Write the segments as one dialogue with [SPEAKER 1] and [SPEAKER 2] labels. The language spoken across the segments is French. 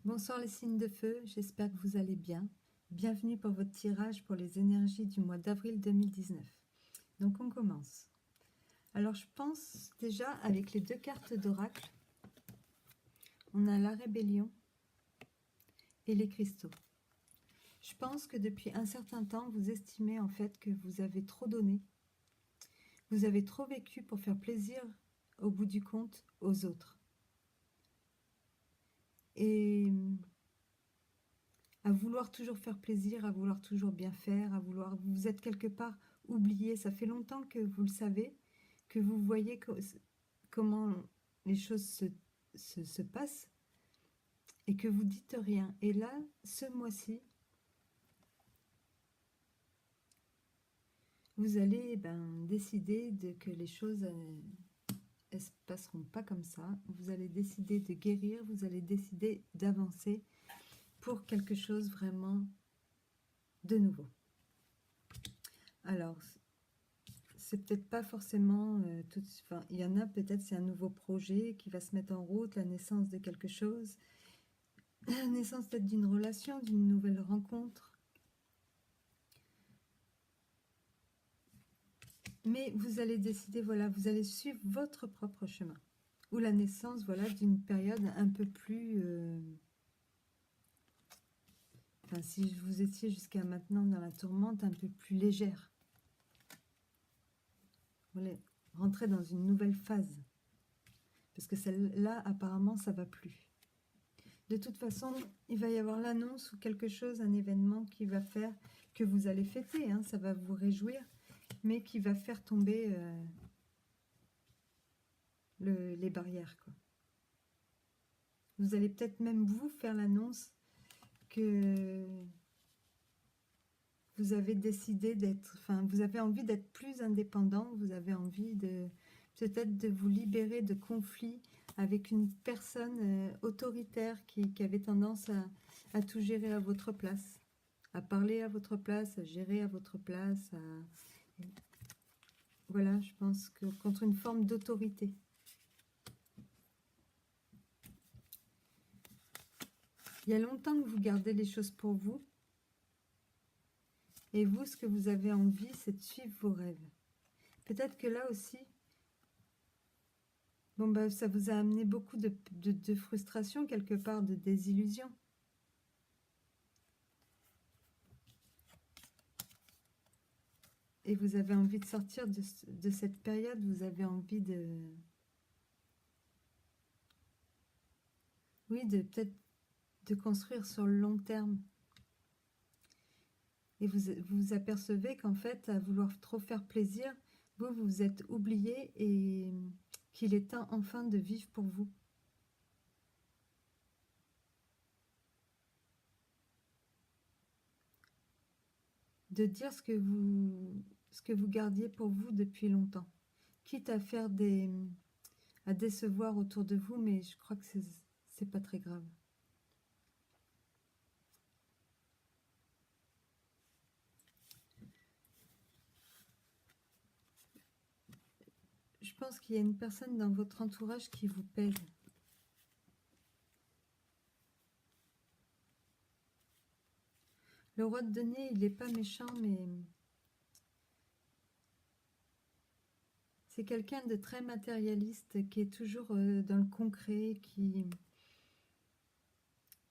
[SPEAKER 1] Bonsoir les signes de feu, j'espère que vous allez bien. Bienvenue pour votre tirage pour les énergies du mois d'avril 2019. Donc on commence. Alors je pense déjà avec les deux cartes d'oracle, on a la rébellion et les cristaux. Je pense que depuis un certain temps, vous estimez en fait que vous avez trop donné. Vous avez trop vécu pour faire plaisir au bout du compte aux autres. Et à vouloir toujours faire plaisir, à vouloir toujours bien faire, à vouloir... Vous êtes quelque part oublié. Ça fait longtemps que vous le savez, que vous voyez comment les choses se passent et que vous dites rien. Et là, ce mois-ci, vous allez décider que les choses elles se passeront pas comme ça. Vous allez décider de guérir, vous allez décider d'avancer pour quelque chose vraiment de nouveau. Alors, c'est peut-être pas forcément enfin, il y en a peut-être, c'est un nouveau projet qui va se mettre en route, la naissance de quelque chose, la naissance peut-être d'une relation, d'une nouvelle rencontre. Mais vous allez décider, voilà, vous allez suivre votre propre chemin. Ou la naissance, voilà, d'une période un peu plus... enfin, si vous étiez jusqu'à maintenant dans la tourmente, un peu plus légère. Vous allez rentrer dans une nouvelle phase. Parce que celle-là, apparemment, ça va plus. De toute façon, il va y avoir l'annonce ou quelque chose, un événement qui va faire que vous allez fêter, hein, ça va vous réjouir, mais qui va faire tomber les barrières, quoi. Vous allez peut-être même vous faire l'annonce que vous avez décidé d'être, enfin, vous avez envie d'être plus indépendant, vous avez envie de peut-être de vous libérer de conflits avec une personne autoritaire qui avait tendance à tout gérer à votre place, à parler à votre place, à gérer à votre place, voilà, je pense que contre une forme d'autorité. Il y a longtemps que vous gardez les choses pour vous, et vous, ce que vous avez envie, c'est de suivre vos rêves. Peut-être que là aussi, bon, bah, ça vous a amené beaucoup de frustration, quelque part, de désillusion. Et vous avez envie de sortir de cette période, vous avez envie de... Oui, de peut-être de construire sur le long terme. Et vous vous apercevez qu'en fait, à vouloir trop faire plaisir, vous vous êtes oublié et qu'il est temps enfin de vivre pour vous. De dire ce que vous gardiez pour vous depuis longtemps. Quitte à faire à décevoir autour de vous, mais je crois que c'est pas très grave. Je pense qu'il y a une personne dans votre entourage qui vous pèse. Le roi de denier, il n'est pas méchant, mais c'est quelqu'un de très matérialiste, qui est toujours dans le concret, qui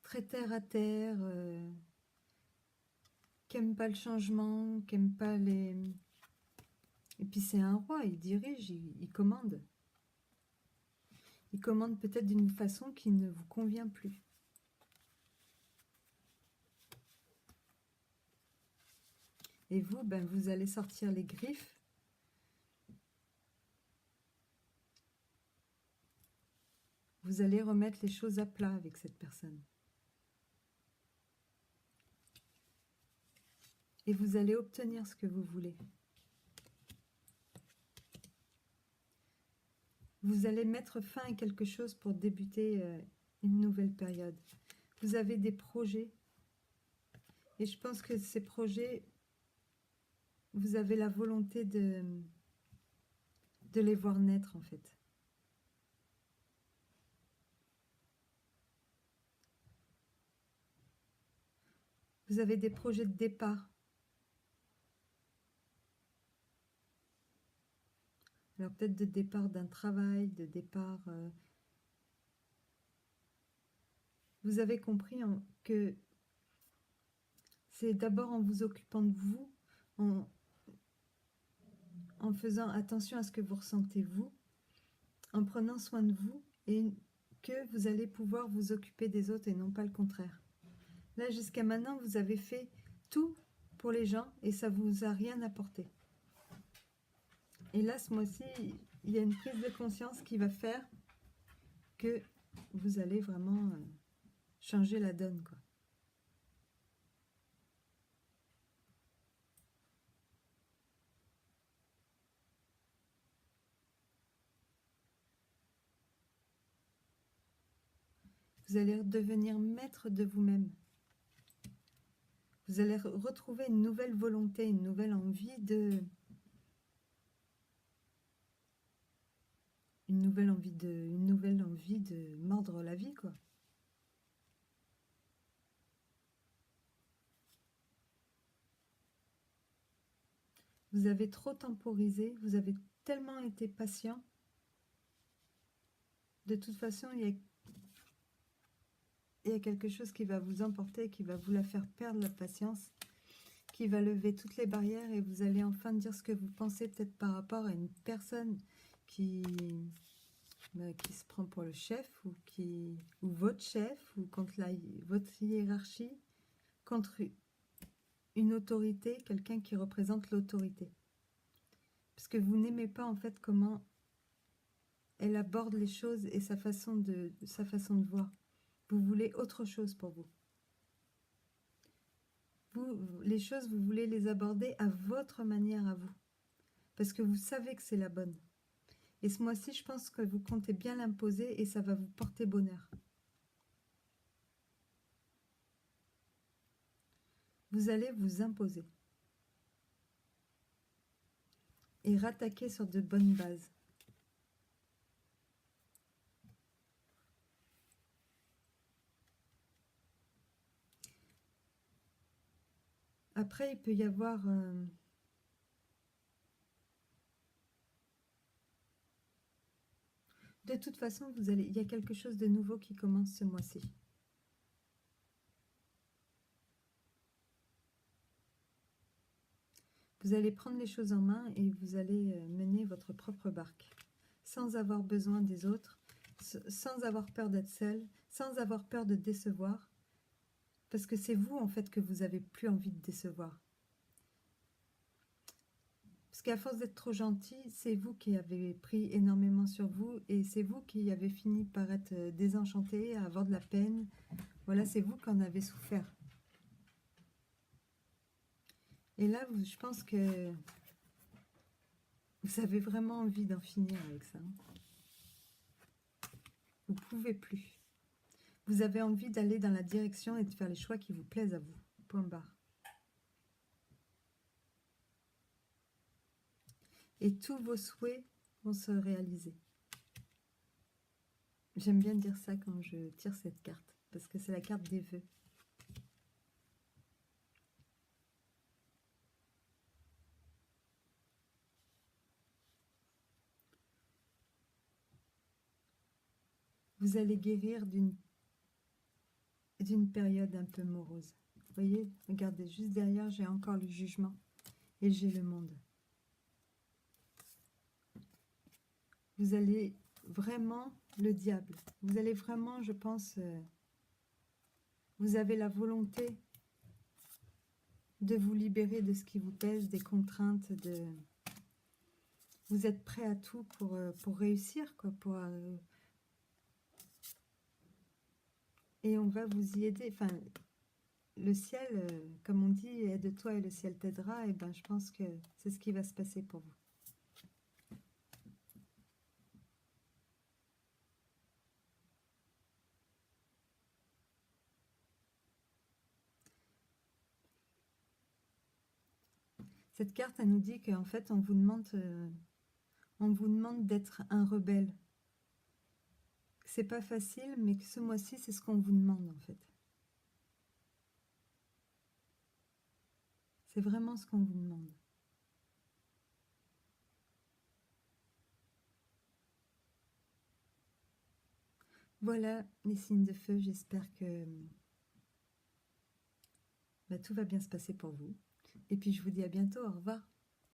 [SPEAKER 1] très terre à terre, qui n'aime pas le changement, qui n'aime pas les... Et puis c'est un roi, il dirige, il commande. Il commande peut-être d'une façon qui ne vous convient plus. Et vous, ben, vous allez sortir les griffes. Vous allez remettre les choses à plat avec cette personne. Et vous allez obtenir ce que vous voulez. Vous allez mettre fin à quelque chose pour débuter une nouvelle période. Vous avez des projets. Et je pense que ces projets, vous avez la volonté de les voir naître, en fait. Vous avez des projets de départ. Alors peut-être de départ d'un travail, de départ... vous avez compris que c'est d'abord en vous occupant de vous, en faisant attention à ce que vous ressentez vous, en prenant soin de vous, et que vous allez pouvoir vous occuper des autres et non pas le contraire. Là, jusqu'à maintenant, vous avez fait tout pour les gens et ça ne vous a rien apporté. Et là, ce mois-ci, il y a une prise de conscience qui va faire que vous allez vraiment changer la donne, quoi. Vous allez devenir maître de vous-même. Vous allez retrouver une nouvelle volonté, une nouvelle envie de... Une nouvelle envie de mordre la vie, quoi. Vous avez trop temporisé, vous avez tellement été patient. De toute façon, il y a quelque chose qui va vous emporter, qui va vous la faire perdre la patience, qui va lever toutes les barrières et vous allez enfin dire ce que vous pensez peut-être par rapport à une personne qui se prend pour le chef ou votre chef ou contre votre hiérarchie, contre une autorité, quelqu'un qui représente l'autorité. Parce que vous n'aimez pas en fait comment elle aborde les choses et sa façon de voir. Vous voulez autre chose pour vous. Les choses, vous voulez les aborder à votre manière à vous. Parce que vous savez que c'est la bonne. Et ce mois-ci, je pense que vous comptez bien l'imposer et ça va vous porter bonheur. Vous allez vous imposer. Et rattaquer sur de bonnes bases. Après, il peut y avoir... De toute façon, il y a quelque chose de nouveau qui commence ce mois-ci. Vous allez prendre les choses en main et vous allez mener votre propre barque, sans avoir besoin des autres, sans avoir peur d'être seul, sans avoir peur de décevoir, parce que c'est vous en fait que vous avez plus envie de décevoir. Parce qu'à force d'être trop gentil, c'est vous qui avez pris énormément sur vous et c'est vous qui avez fini par être désenchanté, à avoir de la peine. Voilà, c'est vous qui en avez souffert. Et là, je pense que vous avez vraiment envie d'en finir avec ça. Vous ne pouvez plus. Vous avez envie d'aller dans la direction et de faire les choix qui vous plaisent à vous. Point barre. Et tous vos souhaits vont se réaliser. J'aime bien dire ça quand je tire cette carte, parce que c'est la carte des vœux. Vous allez guérir d'une période un peu morose. Vous voyez, regardez, juste derrière, j'ai encore le jugement et j'ai le monde. Vous allez vraiment, le diable, vous allez vraiment, je pense, vous avez la volonté de vous libérer de ce qui vous pèse, des contraintes, vous êtes prêt à tout pour réussir, quoi, et on va vous y aider. Enfin, le ciel, comme on dit, aide-toi et le ciel t'aidera, et ben je pense que c'est ce qui va se passer pour vous. Cette carte, elle nous dit qu'en fait, on vous demande d'être un rebelle. C'est pas facile, mais que ce mois-ci, c'est ce qu'on vous demande, en fait. C'est vraiment ce qu'on vous demande. Voilà les signes de feu, j'espère que tout va bien se passer pour vous. Et puis je vous dis à bientôt, au revoir.